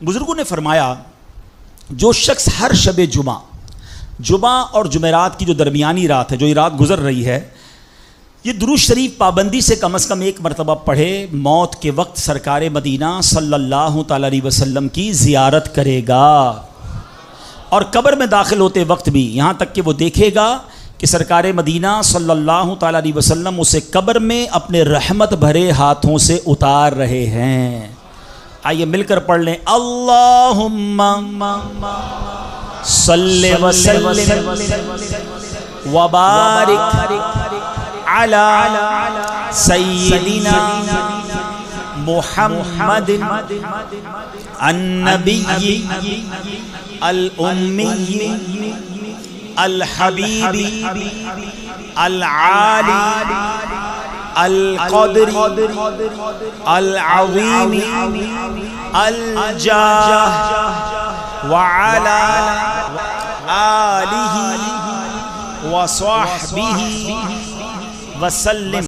بزرگوں نے فرمایا جو شخص ہر شب جمعہ اور جمعرات کی جو درمیانی رات ہے، جو یہ رات گزر رہی ہے، یہ درود شریف پابندی سے کم از کم ایک مرتبہ پڑھے، موت کے وقت سرکار مدینہ صلی اللہ تعالی علیہ وسلم کی زیارت کرے گا، اور قبر میں داخل ہوتے وقت بھی یہاں تک کہ وہ دیکھے گا کہ سرکار مدینہ صلی اللہ تعالی علیہ وسلم اسے قبر میں اپنے رحمت بھرے ہاتھوں سے اتار رہے ہیں۔ آئیے مل کر پڑھ لیں، اللہم صلی وسلم وبارک علی سیدنا محمد النبی الامی الحبیب العالی القدر العظیم الجاہ وعلی آلہ وصحبہ وسلم۔